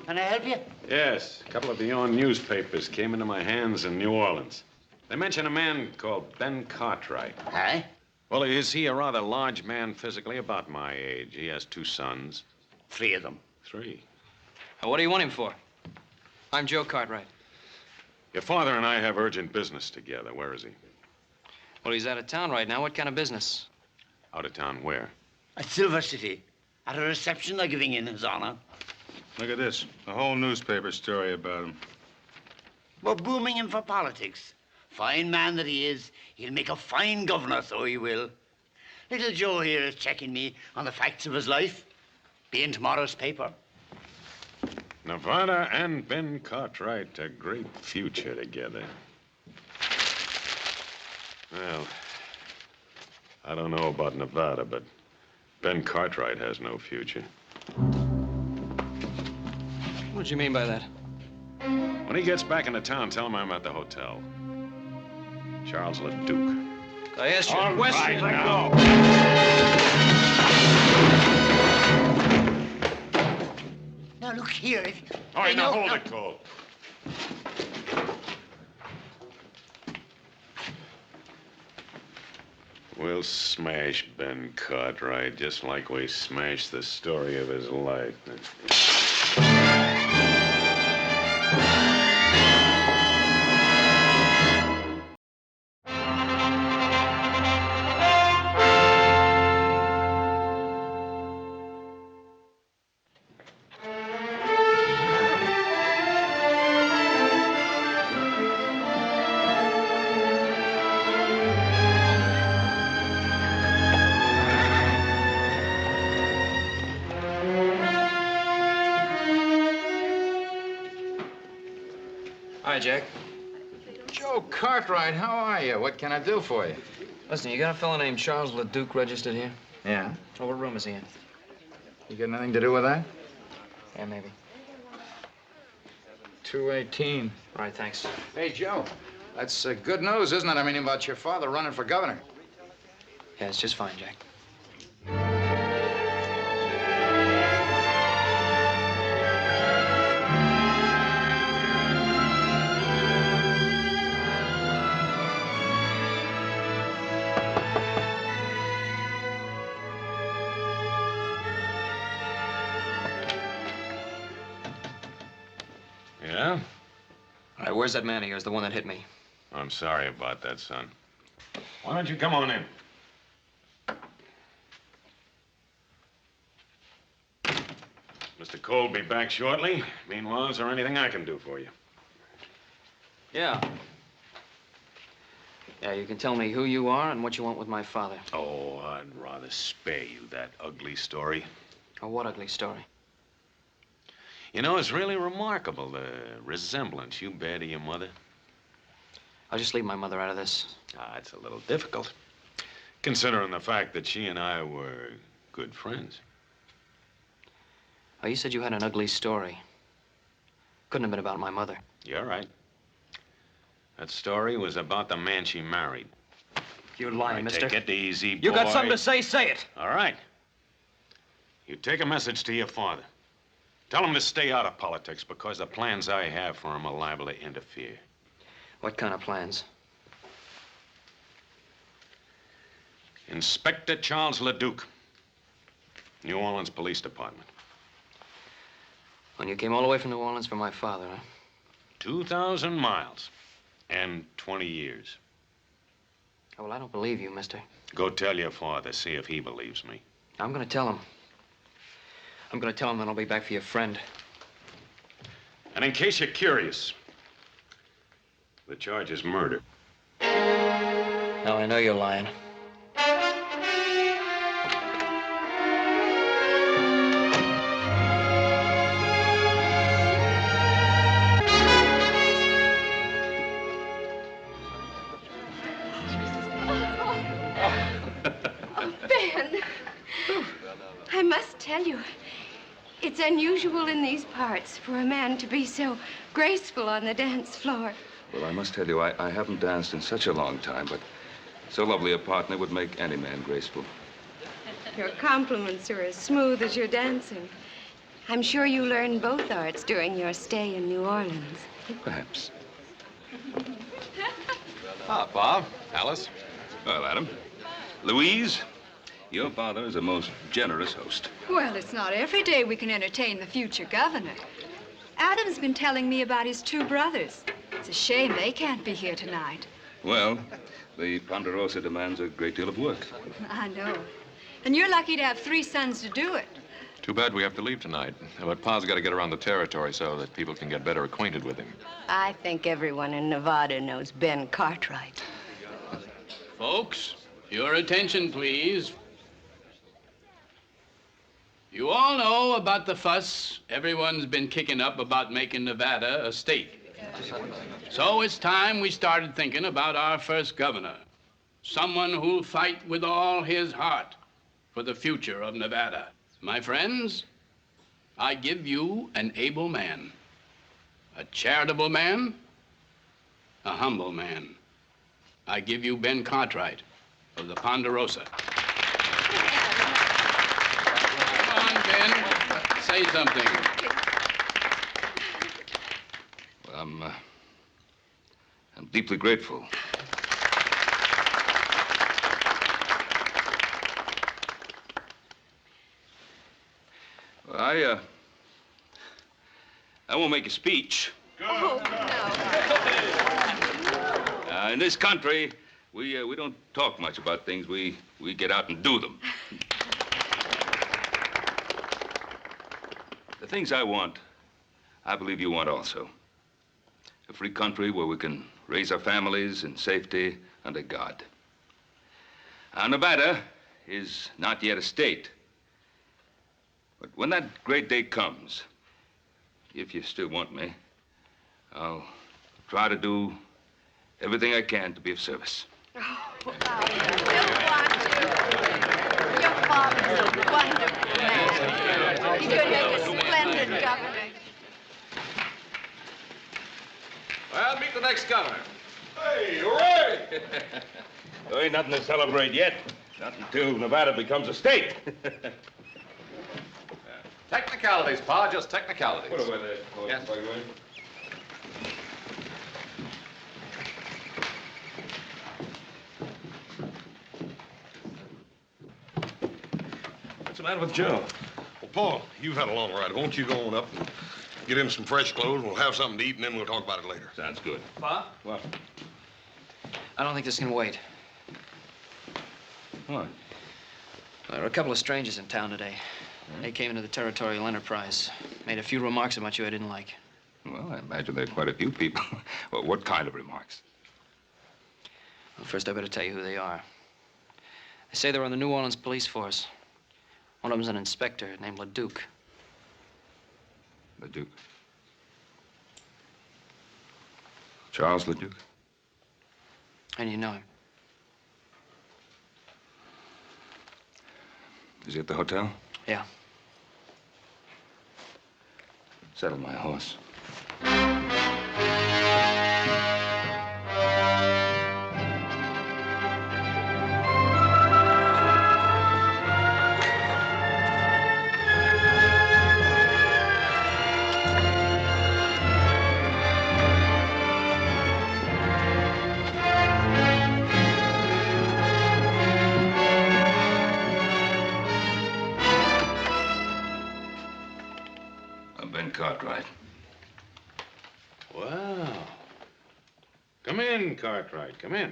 Can I help you? Yes. A couple of your newspapers came into my hands in New Orleans. They mention a man called Ben Cartwright. Aye? Well, is he a rather large man physically, about my age? He has 2 sons. 3 of them. 3. What do you want him for? I'm Joe Cartwright. Your father and I have urgent business together. Where is he? Well, he's out of town right now. What kind of business? Out of town where? At Silver City. At a reception they're giving in his honor. Look at this. A whole newspaper story about him. We're booming him for politics. Fine man that he is. He'll make a fine governor, so he will. Little Joe here is checking me on the facts of his life. Be in tomorrow's paper. Nevada and Ben Cartwright, a great future together. Well, I don't know about Nevada, but Ben Cartwright has no future. What do you mean by that? When he gets back into town, tell him I'm at the hotel. Charles Leduque. I asked you All a question. right, now. Now, look here. All right, now hold it, Cole. We'll smash Ben Cartwright just like we smashed the story of his life. Hi, Jack. Joe Cartwright, how are you? What can I do for you? Listen, you got a fellow named Charles Leduque registered here? Yeah? Oh, what room is he in? You got anything to do with that? Yeah, maybe. 218. All right, thanks. Hey, Joe, that's good news, isn't it? I mean, about your father running for governor. Yeah, it's just fine, Jack. Yeah? All right, where's that man of yours, the one that hit me? I'm sorry about that, son. Why don't you come on in? Mr. Cole will be back shortly. Meanwhile, is there anything I can do for you? Yeah. Yeah, you can tell me who you are and what you want with my father. Oh, I'd rather spare you that ugly story. Oh, what ugly story? You know, it's really remarkable, the resemblance you bear to your mother. I'll just leave my mother out of this. It's a little difficult, considering the fact that she and I were good friends. Oh, you said you had an ugly story. Couldn't have been about my mother. You're right. That story was about the man she married. You're lying, mister. Take it easy, boy. You got something to say, say it. All right. You take a message to your father. Tell him to stay out of politics because the plans I have for him are liable to interfere. What kind of plans? Inspector Charles Leduque, New Orleans Police Department. When you came all the way from New Orleans for my father, huh? 2,000 miles and 20 years. Oh, well, I don't believe you, mister. Go tell your father, see if he believes me. I'm gonna tell him. I'm gonna tell him that I'll be back for your friend. And in case you're curious, the charge is murder. Now, I know you're lying. I must tell you, it's unusual in these parts for a man to be so graceful on the dance floor. Well, I must tell you, I haven't danced in such a long time, but so lovely a partner would make any man graceful. Your compliments are as smooth as your dancing. I'm sure you learned both arts during your stay in New Orleans. Perhaps. Ah, Bob, Alice. Well, Adam. Louise, your father is a most generous host. Well, it's not every day we can entertain the future governor. Adam's been telling me about his two brothers. It's a shame they can't be here tonight. Well, the Ponderosa demands a great deal of work. I know. And you're lucky to have 3 sons to do it. Too bad we have to leave tonight. But Pa's got to get around the territory so that people can get better acquainted with him. I think everyone in Nevada knows Ben Cartwright. Folks, your attention, please. You all know about the fuss everyone's been kicking up about making Nevada a state. So it's time we started thinking about our first governor. Someone who'll fight with all his heart for the future of Nevada. My friends, I give you an able man, a charitable man, a humble man. I give you Ben Cartwright of the Ponderosa. Come on, Ben, say something. Well, I'm deeply grateful. Well, I won't make a speech. Oh, no. In this country, we don't talk much about things. We get out and do them. The things I want, I believe you want also. A free country where we can raise our families in safety under God. Now, Nevada is not yet a state. But when that great day comes, if you still want me, I'll try to do everything I can to be of service. Oh, I still want to. Your father's a wonderful man. He's going to make a splendid governor. Well, meet the next governor. Hey, hooray! There ain't nothing to celebrate yet. Not until Nevada becomes a state. Technicalities, Pa, just technicalities. Put away there. Yes. What's the matter with Joe? Well, Paul, you've had a long ride. Won't you go on up and get in some fresh clothes? We'll have something to eat, and then we'll talk about it later. Sounds good. Pa? What? I don't think this can wait. What? There were a couple of strangers in town today. They came into the Territorial Enterprise, made a few remarks about you I didn't like. Well, I imagine there are quite a few people. Well, what kind of remarks? Well, first, I better tell you who they are. They say they're on the New Orleans police force. One of them's an inspector named Leduque. Leduque. Charles Leduque? And you know him. Is he at the hotel? Yeah. Saddle my horse. Cartwright. Wow. Come in, Cartwright. Come in.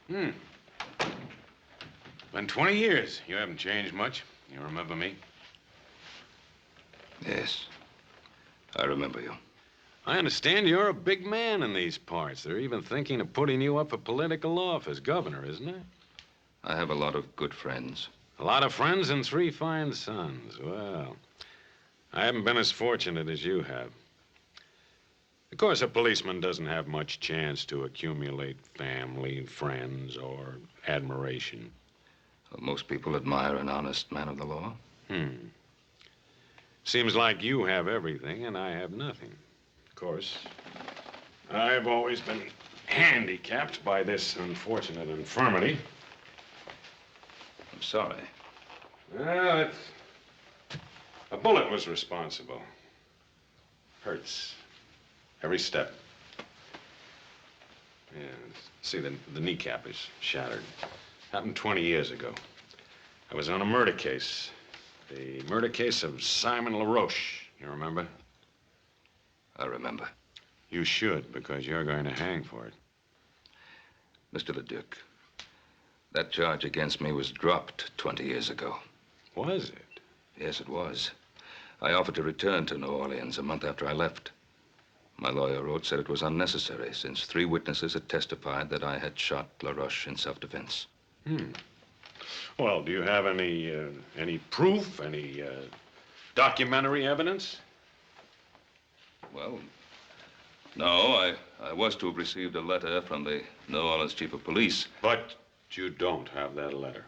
Been 20 years. You haven't changed much. You remember me? Yes. I remember you. I understand you're a big man in these parts. They're even thinking of putting you up for political office, governor, isn't it? I have a lot of good friends. A lot of friends and 3 fine sons. Well, I haven't been as fortunate as you have. Of course, a policeman doesn't have much chance to accumulate family, friends, or admiration. Well, most people admire an honest man of the law. Seems like you have everything and I have nothing. Of course, I've always been handicapped by this unfortunate infirmity. I'm sorry. Well, a bullet was responsible. Hurts. Every step. Yeah, see, the kneecap is shattered. Happened 20 years ago. I was on a murder case. The murder case of Simon LaRoche. You remember? I remember. You should, because you're going to hang for it. Mr. Leduque, that charge against me was dropped 20 years ago. Was it? Yes, it was. I offered to return to New Orleans a month after I left. My lawyer wrote, said it was unnecessary, since 3 witnesses had testified that I had shot LaRoche in self-defense. Well, do you have any proof, any documentary evidence? Well, no, I was to have received a letter from the New Orleans chief of police. But you don't have that letter.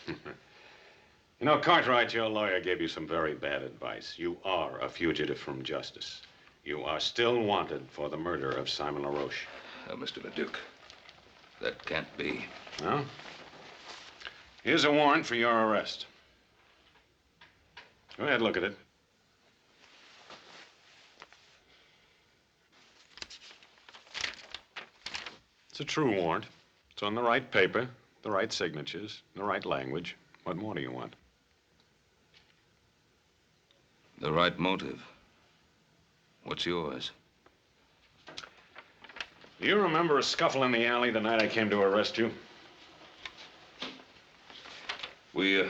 You know, Cartwright, your lawyer gave you some very bad advice. You are a fugitive from justice. You are still wanted for the murder of Simon LaRoche. Mr. Leduque, that can't be. No? Here's a warrant for your arrest. Go ahead, look at it. It's a true warrant. It's on the right paper, the right signatures, the right language. What more do you want? The right motive. What's yours? Do you remember a scuffle in the alley the night I came to arrest you? We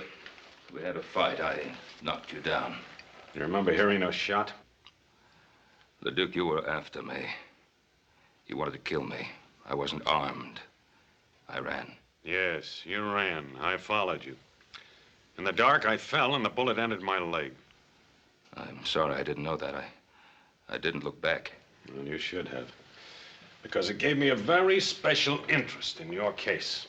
had a fight. I knocked you down. You remember hearing a shot? Leduque, you were after me. You wanted to kill me. I wasn't armed. I ran. Yes, you ran. I followed you. In the dark, I fell and the bullet entered my leg. I'm sorry I didn't know that. I didn't look back. Well, you should have. Because it gave me a very special interest in your case.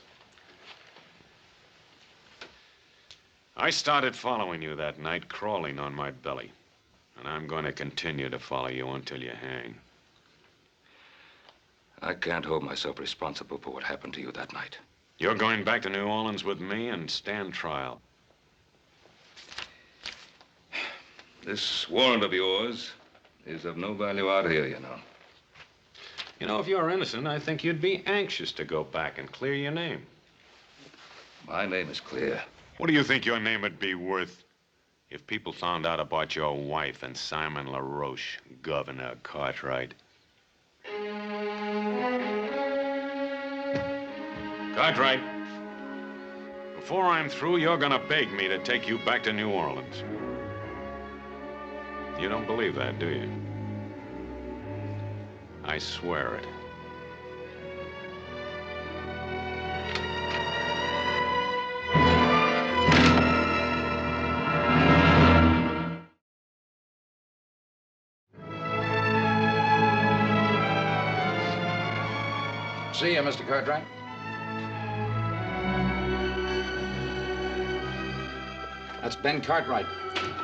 I started following you that night, crawling on my belly. And I'm going to continue to follow you until you hang. I can't hold myself responsible for what happened to you that night. You're going back to New Orleans with me and stand trial. This warrant of yours is of no value out here, you know. You know, if you're innocent, I think you'd be anxious to go back and clear your name. My name is clear. What do you think your name would be worth if people found out about your wife and Simon LaRoche, Governor Cartwright? Cartwright, before I'm through, you're gonna beg me to take you back to New Orleans. You don't believe that, do you? I swear it. See you, Mr. Cartwright. That's Ben Cartwright.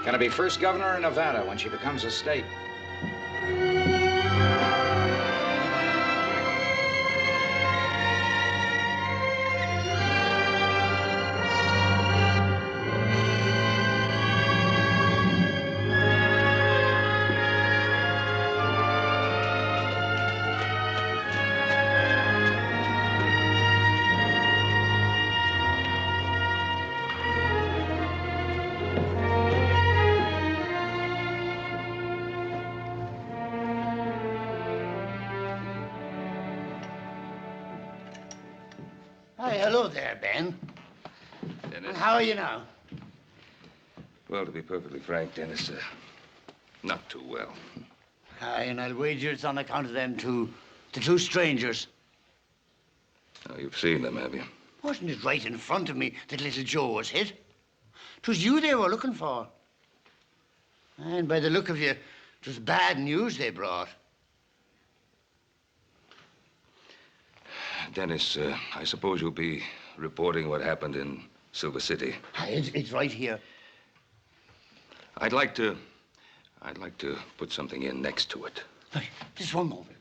Gonna be first governor of Nevada when she becomes a state. Hi, hello there, Ben. Dennis? How are you now? Well, to be perfectly frank, Dennis, not too well. Aye, and I'll wager it's on account of them the two strangers. Oh, you've seen them, have you? Wasn't it right in front of me that little Joe was hit? 'Twas you they were looking for. And by the look of you, it was bad news they brought. Dennis, I suppose you'll be reporting what happened in Silver City. It's right here. I'd like to put something in next to it. Hey, just one moment.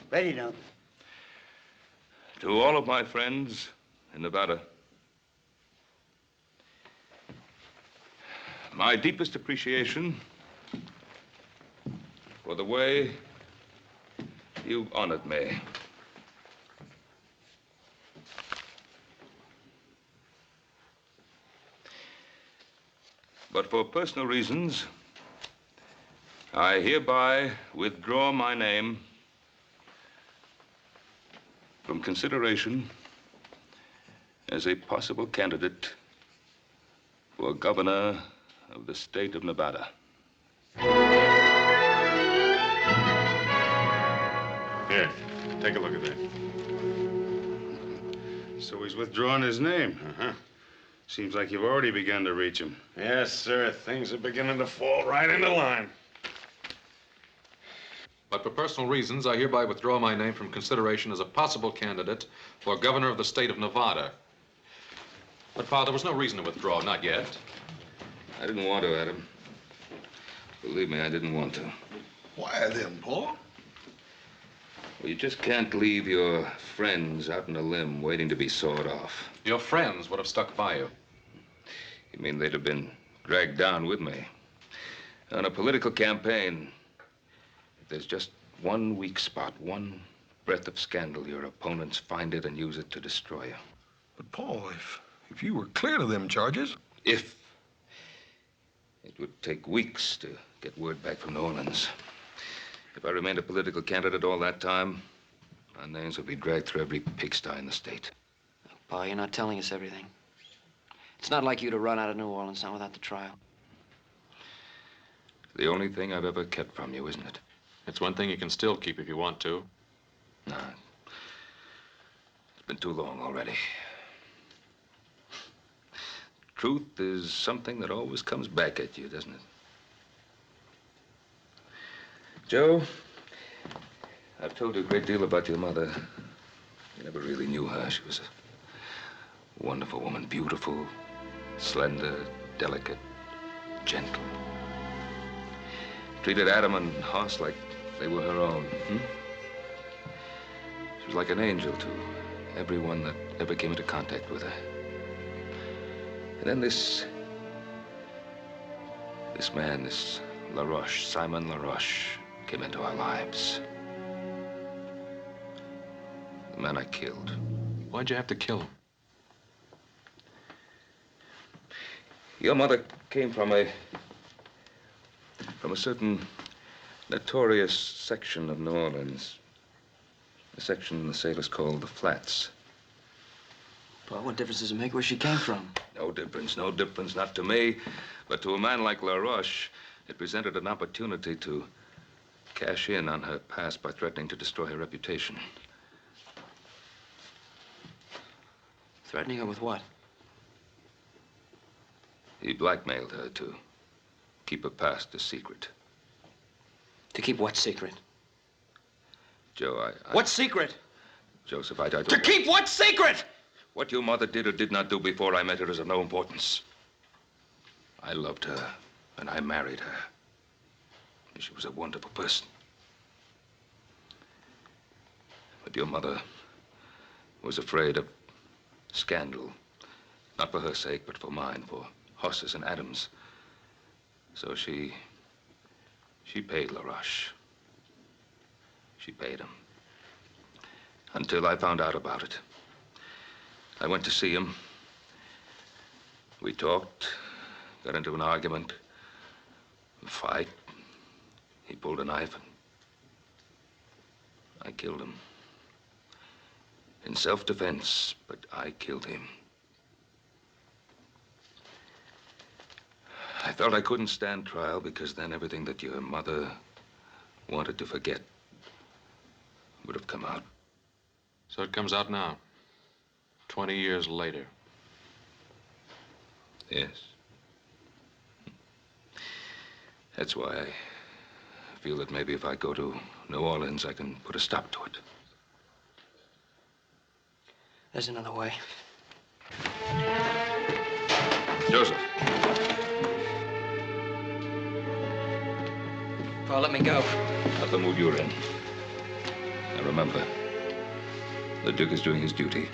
Ready now. To To all of my friends in Nevada, my deepest appreciation for the way you've honored me. But for personal reasons, I hereby withdraw my name from consideration as a possible candidate for governor of the state of Nevada. Here, take a look at that. So he's withdrawing his name. Uh-huh. Seems like you've already begun to reach him. Yes, sir. Things are beginning to fall right into line. But for personal reasons, I hereby withdraw my name from consideration as a possible candidate for governor of the state of Nevada. But, Pa, there was no reason to withdraw, not yet. I didn't want to, Adam. Believe me, I didn't want to. Why then, Paul? Well, you just can't leave your friends out on a limb waiting to be sawed off. Your friends would have stuck by you. You mean they'd have been dragged down with me? On a political campaign, if there's just one weak spot, one breath of scandal, your opponents find it and use it to destroy you. But, Paul, if you were cleared of them charges... If. It would take weeks to get word back from New Orleans. If I remained a political candidate all that time, our names would be dragged through every pigsty in the state. Pa, you're not telling us everything. It's not like you to run out of New Orleans, not without the trial. The only thing I've ever kept from you, isn't it? It's one thing you can still keep if you want to. No. It's been too long already. Truth is something that always comes back at you, doesn't it? Joe, I've told you a great deal about your mother. You never really knew her. She was a wonderful woman, beautiful, slender, delicate, gentle. Treated Adam and Hoss like they were her own. She was like an angel to everyone that ever came into contact with her. And then this man, this LaRoche, Simon LaRoche, came into our lives. The man I killed. Why'd you have to kill him? Your mother came from a certain notorious section of New Orleans. A section the sailors called the Flats. Well, what difference does it make where she came from? No difference, not to me. But to a man like LaRoche, it presented an opportunity to cash in on her past by threatening to destroy her reputation. Threatening her with what? He blackmailed her to keep her past a secret. To keep what secret? Joe, What secret? Joseph, I don't... To keep what secret? What your mother did or did not do before I met her is of no importance. I loved her, and I married her. She was a wonderful person. But your mother was afraid of scandal. Not for her sake, but for mine, for Hoss's and Adam's. So she paid LaRoche. She paid him. Until I found out about it. I went to see him. We talked, got into an argument, a fight. He pulled a knife and I killed him. In self-defense, but I killed him. I felt I couldn't stand trial because then everything that your mother wanted to forget would have come out. So it comes out now, 20 years later. Yes. That's why I feel that maybe if I go to New Orleans, I can put a stop to it. There's another way. Joseph. Paul, let me go. Not the mood you're in. Now remember, Leduque is doing his duty.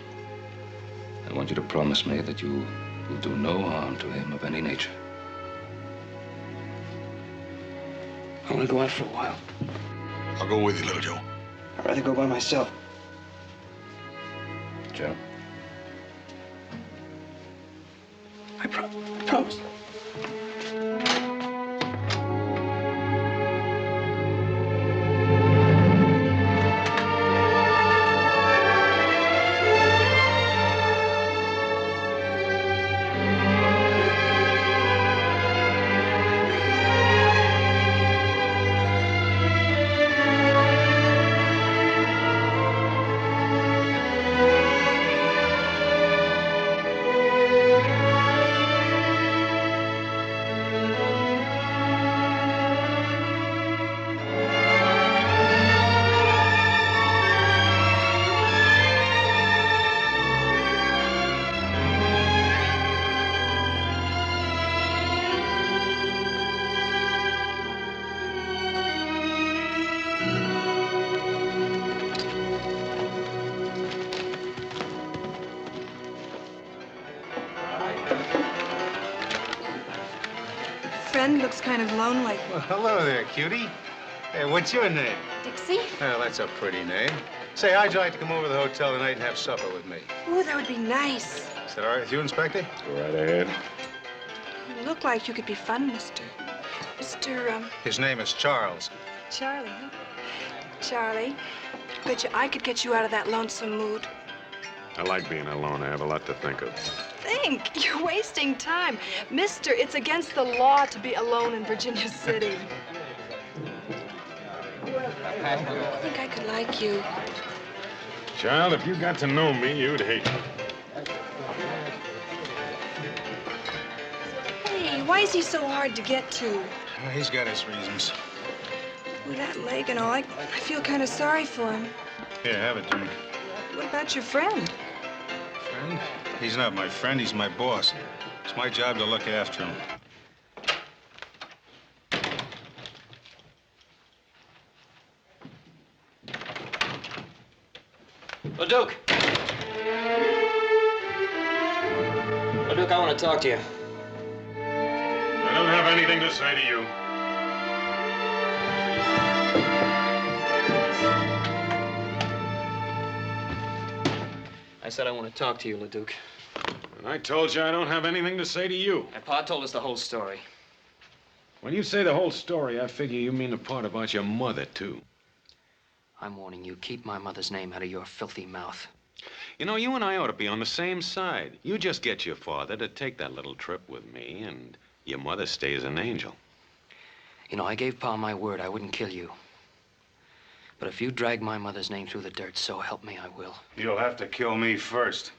I want you to promise me that you will do no harm to him of any nature. I want to go out for a while. I'll go with you, little Joe. I'd rather go by myself. Joe? I promise. Friend looks kind of lonely. Well, hello there, cutie. Hey, what's your name? Dixie? Well, that's a pretty name. Say, how'd you like to come over to the hotel tonight and have supper with me? Ooh, that would be nice. Is that all right with you, Inspector? Go right ahead. You look like you could be fun, Mr. His name is Charles. Charlie, huh? Charlie, bet you I could get you out of that lonesome mood. I like being alone. I have a lot to think of. Think, you're wasting time. Mister, it's against the law to be alone in Virginia City. I think I could like you. Child, if you got to know me, you'd hate me. Hey, why is he so hard to get to? Well, he's got his reasons. With that leg and all, I feel kind of sorry for him. Here, have a drink. What about your friend? Friend? He's not my friend, he's my boss. It's my job to look after him. Leduque! Leduque, I want to talk to you. I don't have anything to say to you. I said I want to talk to you, Leduque. And I told you I don't have anything to say to you. My pa told us the whole story. When you say the whole story, I figure you mean the part about your mother, too. I'm warning you, keep my mother's name out of your filthy mouth. You know, you and I ought to be on the same side. You just get your father to take that little trip with me, and your mother stays an angel. You know, I gave Pa my word I wouldn't kill you. But if you drag my mother's name through the dirt, so help me, I will. You'll have to kill me first.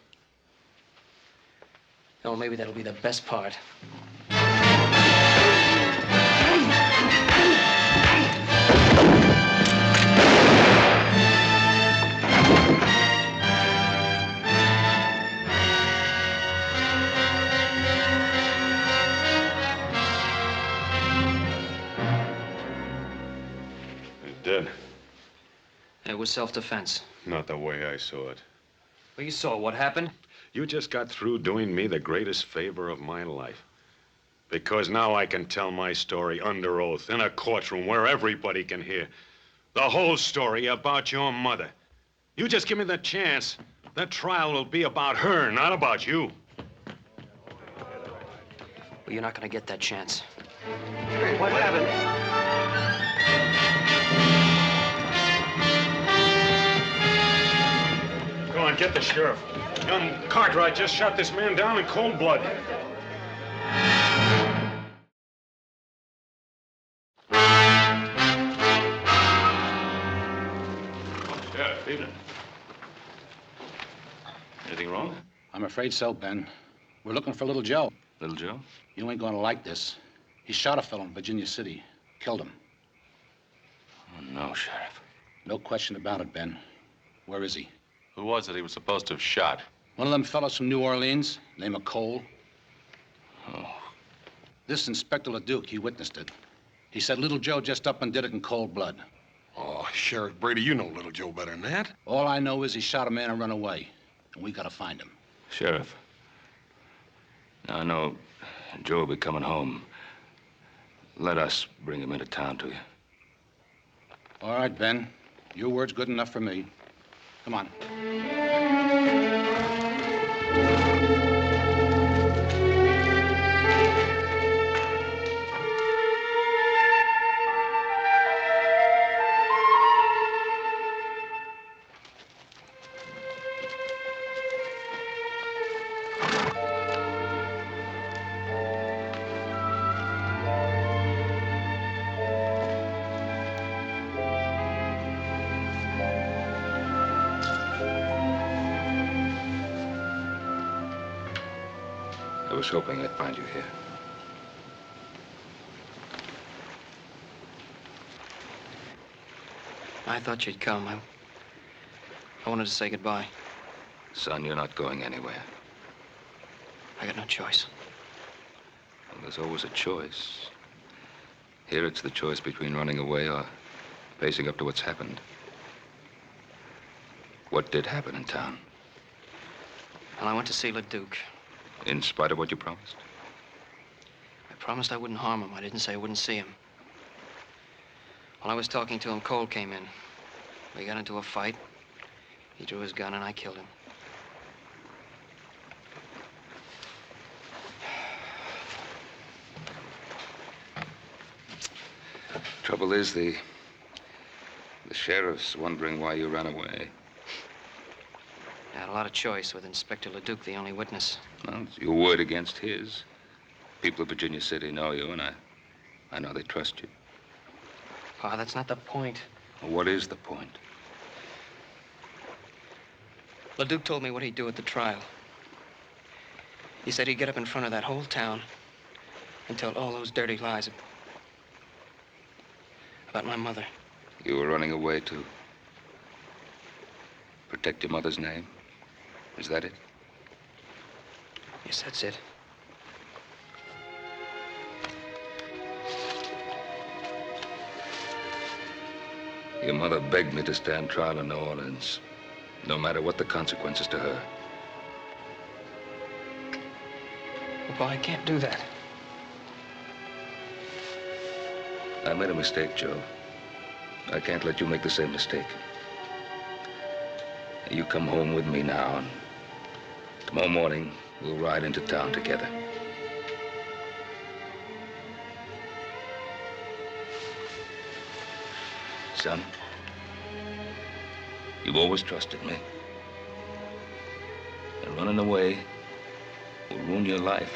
Oh, maybe that'll be the best part. He's dead. It was self-defense. Not the way I saw it. Well, you saw what happened. You just got through doing me the greatest favor of my life. Because now I can tell my story under oath in a courtroom where everybody can hear. The whole story about your mother. You just give me the chance. That trial will be about her, not about you. Well, you're not going to get that chance. What happened? Go on, get the sheriff. Young Cartwright just shot this man down in cold blood. Sheriff, evening. Anything wrong? I'm afraid so, Ben. We're looking for little Joe. Little Joe? You ain't gonna like this. He shot a fellow in Virginia City. Killed him. Oh, no, Sheriff. No question about it, Ben. Where is he? Who was it he was supposed to have shot? One of them fellows from New Orleans, named Cole. Oh. This Inspector Leduque, he witnessed it. He said little Joe just up and did it in cold blood. Oh, Sheriff Brady, you know little Joe better than that. All I know is he shot a man and run away. And we gotta find him. Sheriff, now I know Joe will be coming home. Let us bring him into town to you. All right, Ben. Your word's good enough for me. Come on. I was hoping I'd find you here. I thought you'd come. I wanted to say goodbye. Son, you're not going anywhere. I got no choice. Well, there's always a choice. Here it's the choice between running away or facing up to what's happened. What did happen in town? Well, I went to see Leduque. In spite of what you promised? I promised I wouldn't harm him. I didn't say I wouldn't see him. While I was talking to him, Cole came in. We got into a fight. He drew his gun and I killed him. Trouble is, the sheriff's wondering why you ran away. I had a lot of choice with Inspector Leduque, the only witness. Well, it's your word against his. People of Virginia City know you, and I know they trust you. Pa, that's not the point. Well, what is the point? Leduque told me what he'd do at the trial. He said he'd get up in front of that whole town and tell all those dirty lies about my mother. You were running away to protect your mother's name? Is that it? Yes, that's it. Your mother begged me to stand trial in New Orleans, no matter what the consequences to her. Well, Pa, I can't do that. I made a mistake, Joe. I can't let you make the same mistake. You come home with me now, and tomorrow morning, we'll ride into town together. Son, you've always trusted me. And running away will ruin your life.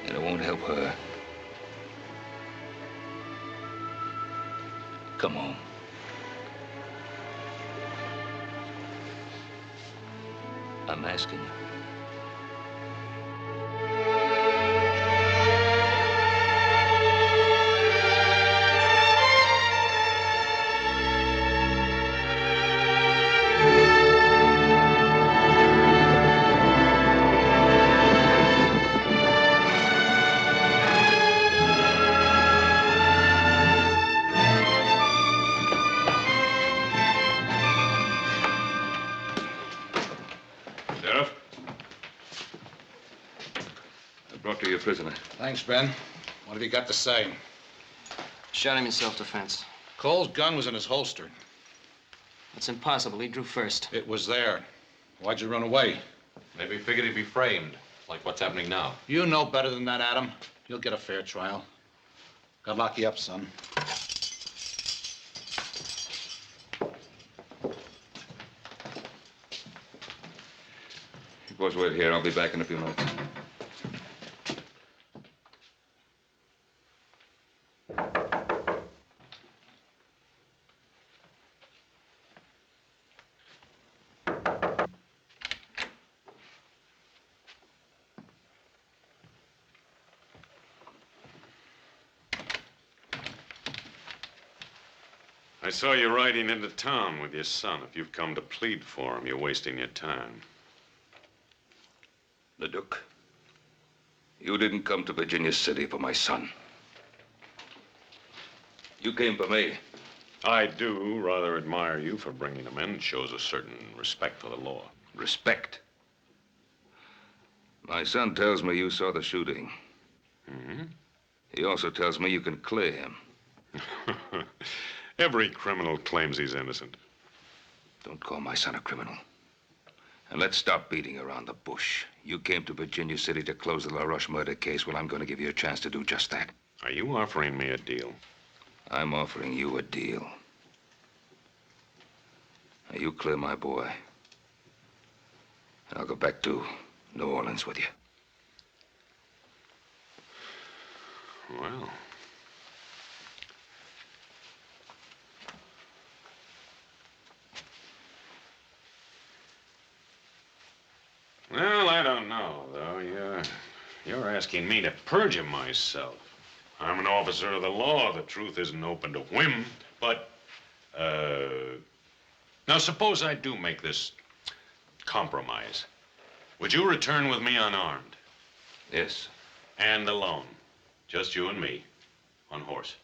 And it won't help her. Come home. I'm asking you. Prisoner. Thanks, Ben. What have you got to say? Shot him in self-defense. Cole's gun was in his holster. That's impossible. He drew first. It was there. Why'd you run away? Maybe he figured he'd be framed, like what's happening now. You know better than that, Adam. You'll get a fair trial. God lock you up, son. You boys wait here. I'll be back in a few minutes. I saw you riding into town with your son. If you've come to plead for him, you're wasting your time. Leduque, you didn't come to Virginia City for my son. You came for me. I do rather admire you for bringing them in. It shows a certain respect for the law. Respect? My son tells me you saw the shooting. Mm-hmm. He also tells me you can clear him. Every criminal claims he's innocent. Don't call my son a criminal. And let's stop beating around the bush. You came to Virginia City to close the LaRoche murder case. Well, I'm going to give you a chance to do just that. Are you offering me a deal? I'm offering you a deal. Now, you clear my boy. And I'll go back to New Orleans with you. Well. Well, I don't know, though. You're asking me to perjure myself. I'm an officer of the law. The truth isn't open to whim. But, now suppose I do make this compromise. Would you return with me unarmed? Yes. And alone? Just you and me, on horse?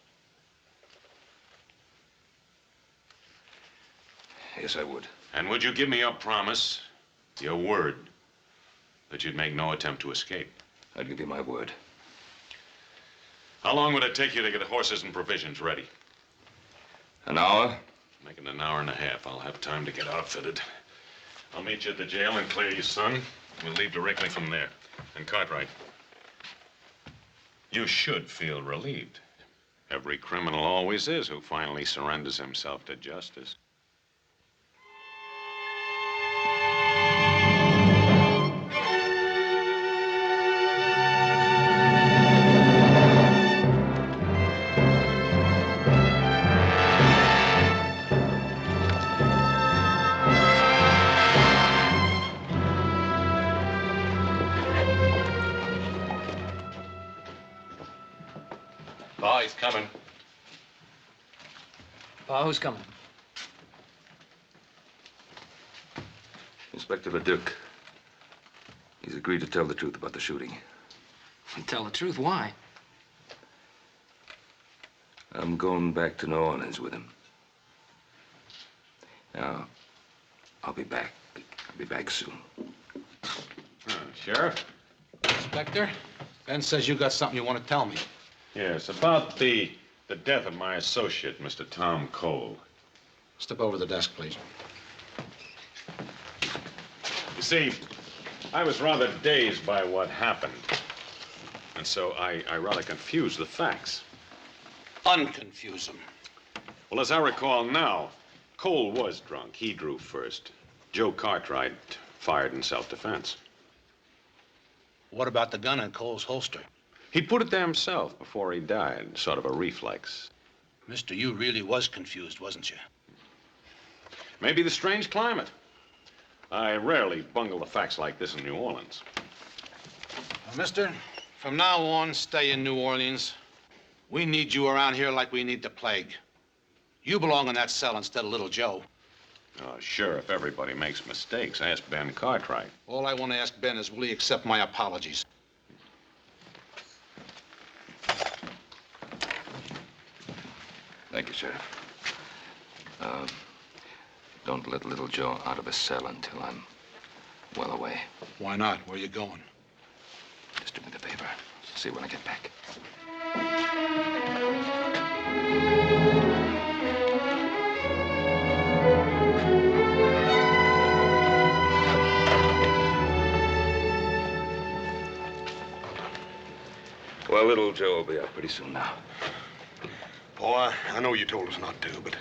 Yes, I would. And would you give me your promise, your word, that you'd make no attempt to escape? I'd give you my word. How long would it take you to get horses and provisions ready? An hour? Make it an hour and a half. I'll have time to get outfitted. I'll meet you at the jail and clear your son. We'll leave directly from there. And Cartwright, you should feel relieved. Every criminal always is who finally surrenders himself to justice. Pa, he's coming. Pa, who's coming? Inspector Leduque. He's agreed to tell the truth about the shooting. Tell the truth, why? I'm going back to New Orleans with him. Now, I'll be back. I'll be back soon. Sheriff? Inspector, Ben says you got something you want to tell me. Yes, about the death of my associate, Mr. Tom Cole. Step over to the desk, please. You see, I was rather dazed by what happened. And so I rather confused the facts. Unconfuse them. Well, as I recall now, Cole was drunk. He drew first. Joe Cartwright fired in self-defense. What about the gun in Cole's holster? He put it there himself before he died, sort of a reflex. Mister, you really was confused, wasn't you? Maybe the strange climate. I rarely bungle the facts like this in New Orleans. Well, mister, from now on, stay in New Orleans. We need you around here like we need the plague. You belong in that cell instead of little Joe. Sure, if everybody makes mistakes. Ask Ben Cartwright. All I want to ask Ben is, will he accept my apologies? Thank you, Sheriff. Don't let little Joe out of his cell until I'm well away. Why not? Where are you going? Just do me the favor. See you when I get back. Well, little Joe will be up pretty soon now. Boy, I know you told us not to, but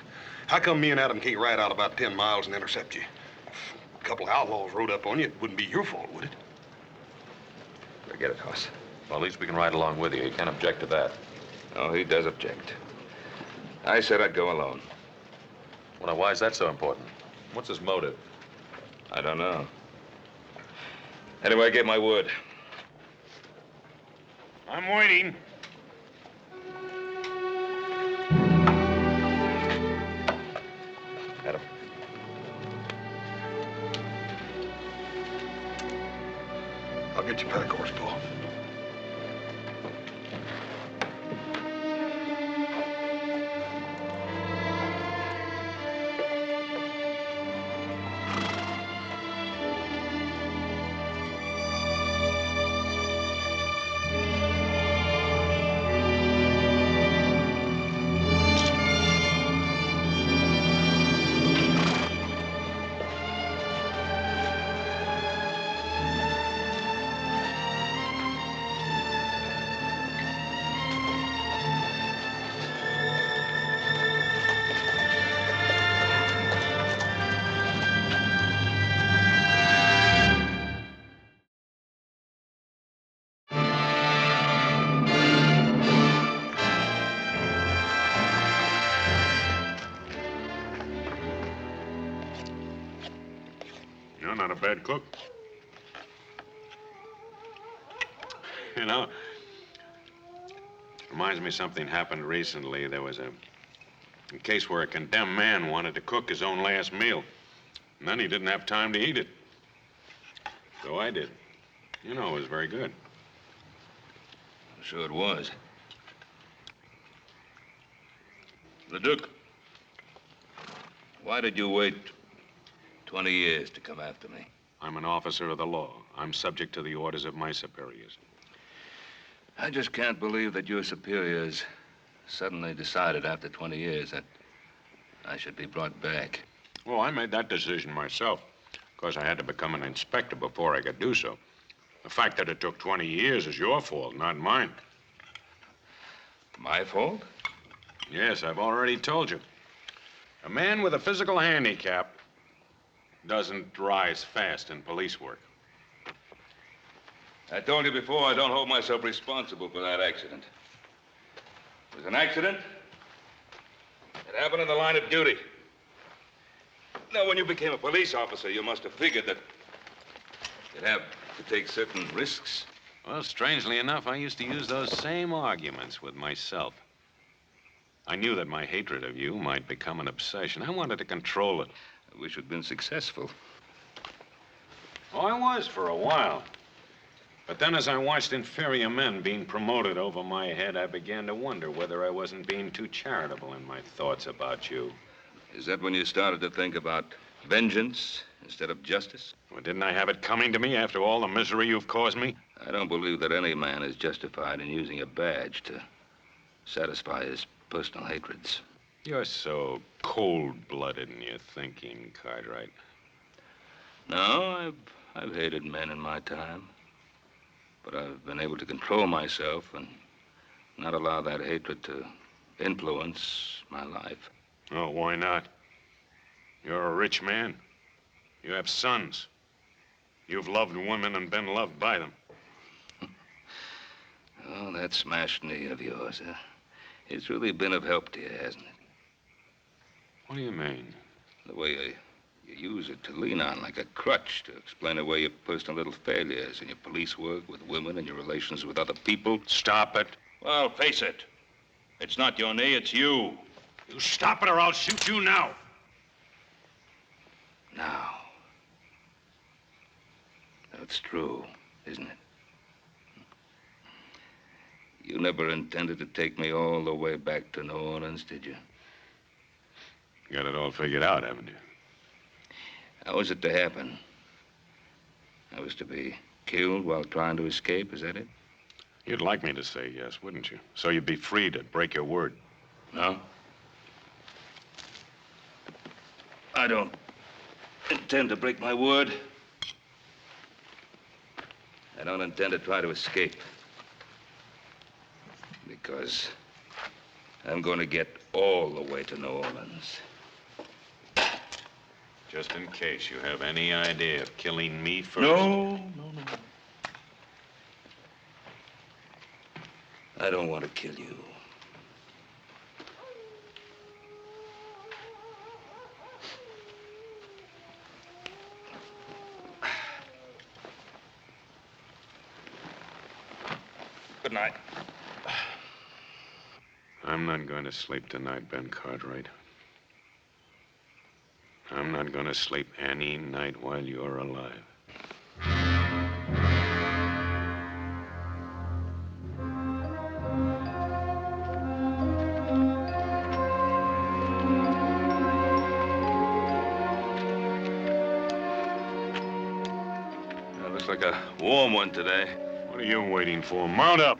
how come me and Adam can't ride out about 10 miles and intercept you? If a couple of outlaws rode up on you, it wouldn't be your fault, would it? Forget it, Hoss. Well, at least we can ride along with you. You can't object to that. Oh, he does object. I said I'd go alone. Well, now, why is that so important? What's his motive? I don't know. Anyway, I gave my word. I'm waiting. Adam. I'll get you pack horse, Paul. not a bad cook. You know, reminds me something happened recently. There was a case where a condemned man wanted to cook his own last meal. And then he didn't have time to eat it. So I did. You know, it was very good. Sure it was. Leduque, why did you wait 20 years to come after me? I'm an officer of the law. I'm subject to the orders of my superiors. I just can't believe that your superiors suddenly decided after 20 years that I should be brought back. Well, I made that decision myself. Of course, I had to become an inspector before I could do so. The fact that it took 20 years is your fault, not mine. My fault? Yes, I've already told you. A man with a physical handicap doesn't rise fast in police work. I told you before, I don't hold myself responsible for that accident. It was an accident. It happened in the line of duty. Now, when you became a police officer, you must have figured that you'd have to take certain risks. Well, strangely enough, I used to use those same arguments with myself. I knew that my hatred of you might become an obsession. I wanted to control it. I wish you'd been successful. Oh, I was for a while. But then as I watched inferior men being promoted over my head, I began to wonder whether I wasn't being too charitable in my thoughts about you. Is that when you started to think about vengeance instead of justice? Well, didn't I have it coming to me after all the misery you've caused me? I don't believe that any man is justified in using a badge to satisfy his personal hatreds. You're so cold-blooded in your thinking, Cartwright. No, I've hated men in my time. But I've been able to control myself and not allow that hatred to influence my life. Oh, why not? You're a rich man. You have sons. You've loved women and been loved by them. Oh, that smashed knee of yours, huh? It's really been of help to you, hasn't it? What do you mean? The way you use it to lean on like a crutch to explain away your personal little failures in your police work with women and your relations with other people. Stop it. Well, face it. It's not your knee, it's you. You stop it or I'll shoot you now. Now. That's true, isn't it? You never intended to take me all the way back to New Orleans, did you? You got it all figured out, haven't you? How was it to happen? I was to be killed while trying to escape, is that it? You'd like me to say yes, wouldn't you? So you'd be free to break your word. No? I don't intend to break my word. I don't intend to try to escape. Because I'm going to get all the way to New Orleans. Just in case you have any idea of killing me first. No. I don't want to kill you. Good night. I'm not going to sleep tonight, Ben Cartwright. I'm not going to sleep any night while you're alive. Looks like a warm one today. What are you waiting for? Mount up!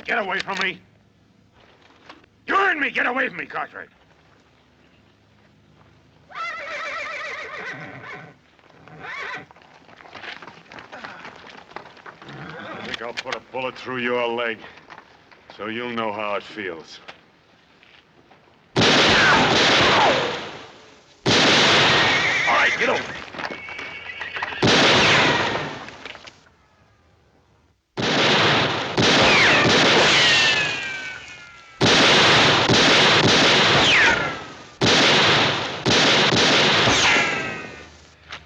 Get away from me! You heard me! Get away from me, Cartwright! I think I'll put a bullet through your leg, so you'll know how it feels. right, get over.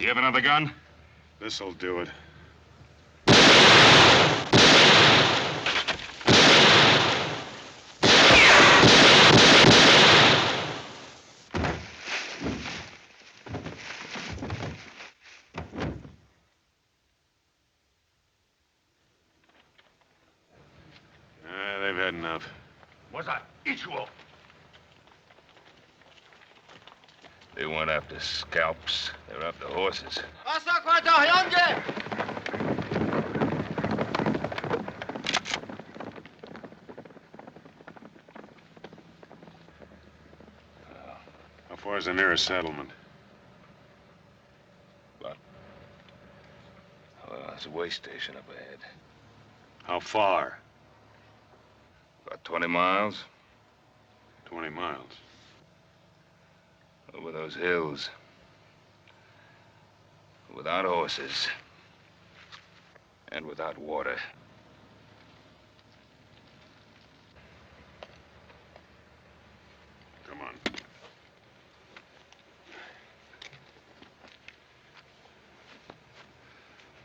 You have another gun? This'll do it. They've had enough. What's that? Ichuo. They weren't after scalps. They were after horses. How far is the nearest settlement? Well, there's a way station up ahead. How far? About 20 miles. 20 miles. Over those hills. Without horses. And without water. Come on.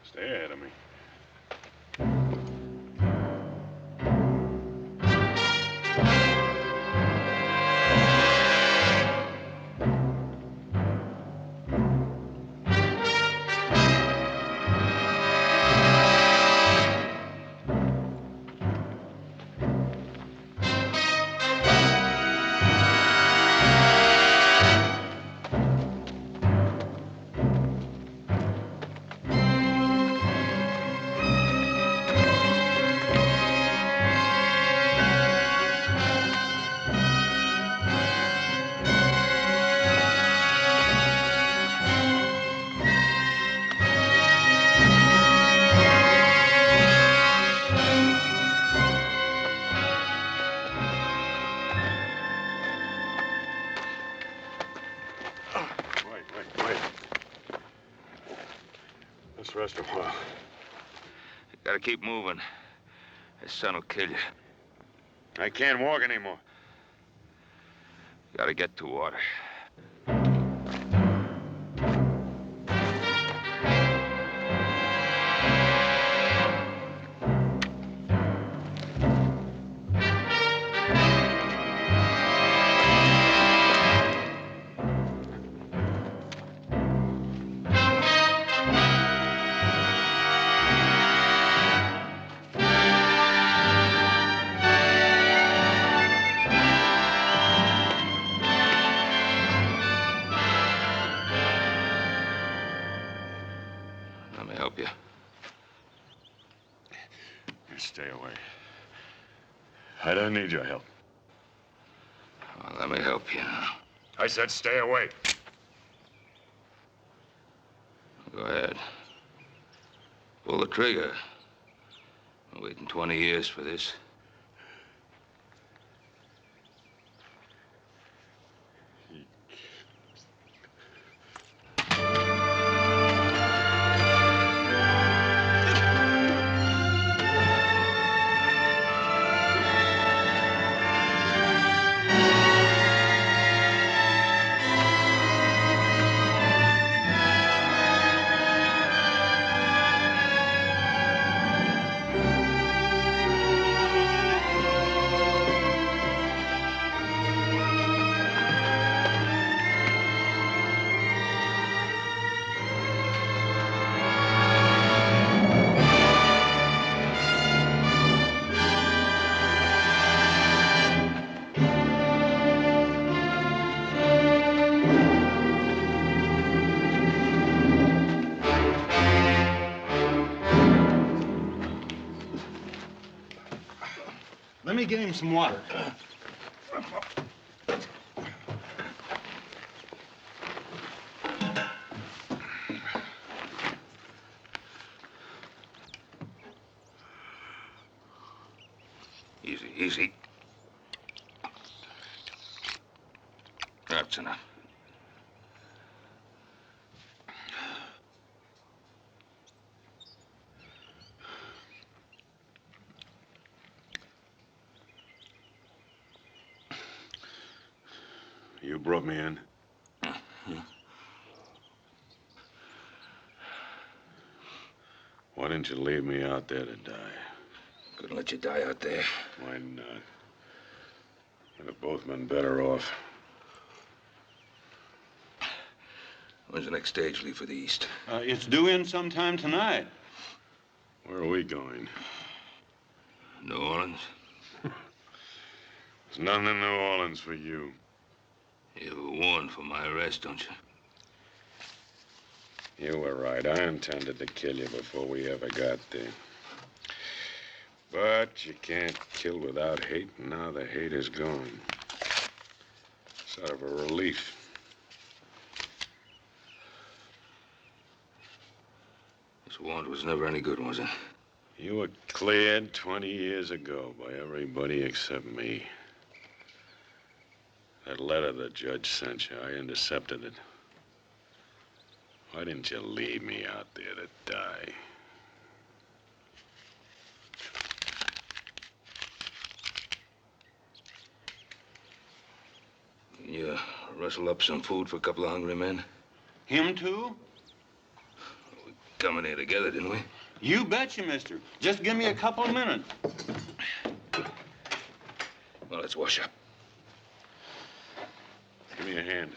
Stay ahead of me. Wait. Let's rest a while. You gotta keep moving. His son will kill you. I can't walk anymore. You gotta get to water. Let me help you. You stay away. I don't need your help. Well, let me help you now. I said stay away. Go ahead. Pull the trigger. I'm waiting 20 years for this. Let me get him some water. Easy, easy. That's enough. You brought me in? Yeah. Why didn't you leave me out there to die? Couldn't let you die out there. Why not? We'd have both been better off. When's the next stage leave for the East? It's due in sometime tonight. Where are we going? New Orleans? There's nothing in New Orleans for you. You were warned for my arrest, don't you? You were right. I intended to kill you before we ever got there. But you can't kill without hate, and now the hate is gone. Sort of a relief. This warrant was never any good, was it? You were cleared 20 years ago by everybody except me. That letter the judge sent you, I intercepted it. Why didn't you leave me out there to die? Can you rustle up some food for a couple of hungry men? Him too? We come in here together, didn't we? You betcha, mister. Just give me a couple of minutes. Well, let's wash up. Give me a hand.